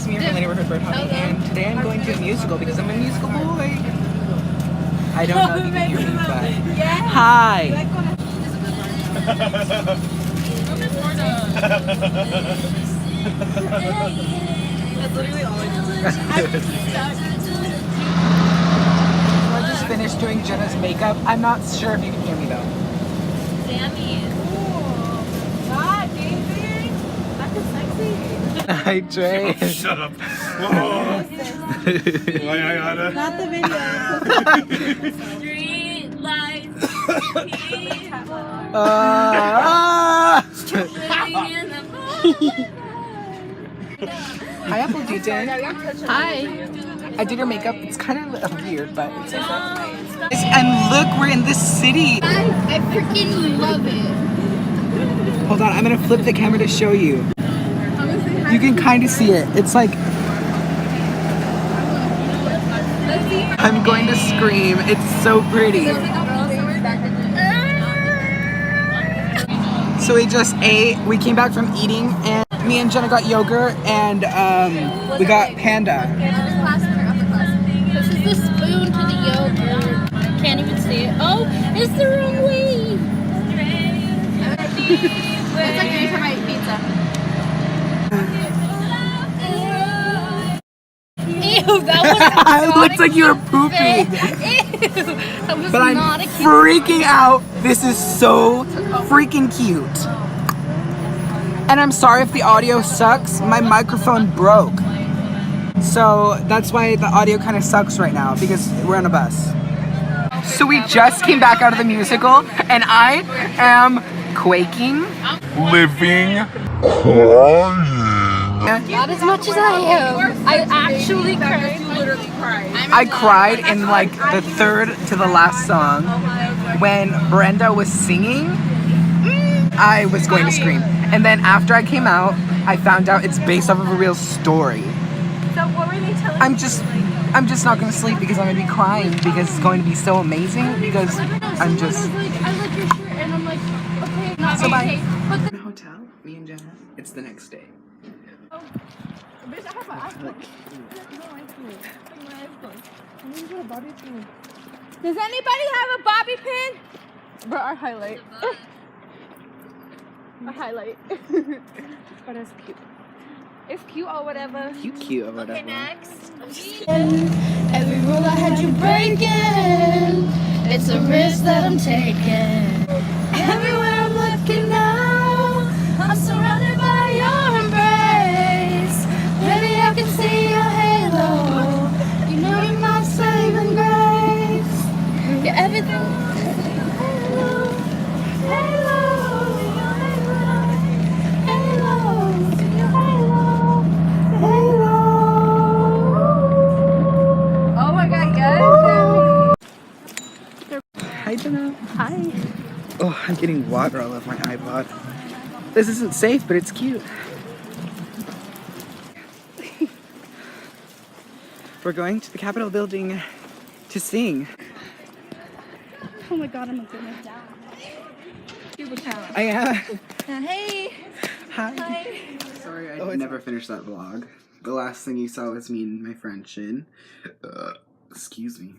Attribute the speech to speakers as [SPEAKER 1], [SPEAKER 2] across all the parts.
[SPEAKER 1] it's me, your friendly neighborhood bird Javi, and today I'm going to a musical because I'm a musical boy. I don't know if you can hear me, but hi. That's literally all I do. I just finished doing Jenna's makeup. I'm not sure if you can hear me though.
[SPEAKER 2] Sammy. God, David. That's sexy.
[SPEAKER 1] Hi, Trey.
[SPEAKER 3] Oh, shut up.
[SPEAKER 2] Not the video. Street lights.
[SPEAKER 1] Hi, Apple Detail.
[SPEAKER 2] Hi.
[SPEAKER 1] I did your makeup. It's kind of weird, but it's okay. And look, we're in this city.
[SPEAKER 2] I freaking love it.
[SPEAKER 1] Hold on, I'm gonna flip the camera to show you. You can kind of see it. It's like I'm going to scream. It's so pretty. So we just ate. We came back from eating, and me and Jenna got yogurt, and we got panda.
[SPEAKER 2] This is the spoon to the yogurt. Can't even see it. Oh, it's the wrong way. It's like every time I eat pizza. Ew, that was
[SPEAKER 1] It looks like you were pooping.
[SPEAKER 2] Ew, that was
[SPEAKER 1] But I'm
[SPEAKER 2] not a cute
[SPEAKER 1] freaking out. This is so freaking cute. And I'm sorry if the audio sucks. My microphone broke. So that's why the audio kind of sucks right now because we're on a bus. So we just came back out of the musical and I am quaking.
[SPEAKER 3] Living.
[SPEAKER 2] Not as much as I am. I actually cried. Literally cried.
[SPEAKER 1] I cried in like the third to the last song when Brenda was singing. I was going to scream. And then after I came out, I found out it's based off of a real story.
[SPEAKER 2] So what were they telling
[SPEAKER 1] I'm just not gonna sleep because I'm gonna be crying because it's going to be so amazing because I'm just.
[SPEAKER 2] I like your shirt and I'm like, okay, not
[SPEAKER 1] So bye.
[SPEAKER 2] okay. But
[SPEAKER 1] In the hotel, me and Jenna. It's the next day.
[SPEAKER 2] does anybody have a bobby pin? Bro, our highlight. Our highlight. But it's cute. It's cute or whatever.
[SPEAKER 1] Cute or whatever.
[SPEAKER 2] Okay, next. Every rule I had you breaking. It's a risk that I'm taking. Everywhere I'm looking now, I'm surrounded by your embrace. Maybe I can see your halo. You know you're my saving grace. You're everything. Halo, halo, halo. Oh my God, guys!
[SPEAKER 1] Hi, Jenna.
[SPEAKER 2] Hi.
[SPEAKER 1] Oh, I'm getting water all over my iPod. This isn't safe, but it's cute. We're going to the Capitol building to sing.
[SPEAKER 2] Oh my God, I'm a good down.
[SPEAKER 1] I am.
[SPEAKER 2] Hey.
[SPEAKER 1] Hi.
[SPEAKER 2] Hi.
[SPEAKER 1] Sorry, I never finished that vlog. The last thing you saw was me and my friend Shin. Excuse me.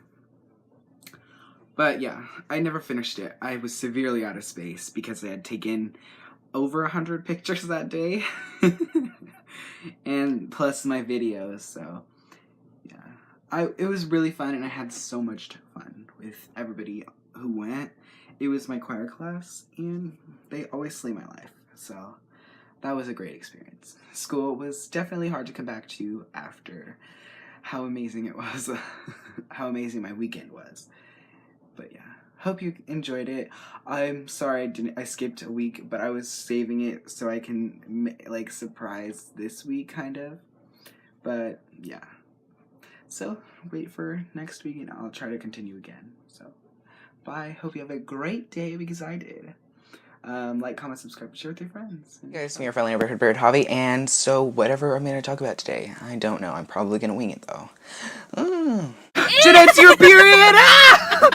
[SPEAKER 1] But yeah, I never finished it. I was severely out of space because I had taken over 100 pictures that day. And plus my videos, so yeah. It was really fun and I had so much fun with everybody who went. It was my choir class and they always slay my life. So that was a great experience. School was definitely hard to come back to after how amazing it was, how amazing my weekend was. But yeah, hope you enjoyed it. I'm sorry I skipped a week, but I was saving it so I can like surprise this week kind of. But yeah, so wait for next week and I'll try to continue again. So bye, hope you have a great day because I did. Like, comment, subscribe, share with your friends. Hey guys, it's me, your friendly neighborhood bird Javi, and so whatever I'm going to talk about today, I don't know. I'm probably going to wing it though. Jeanette's your period! Ah!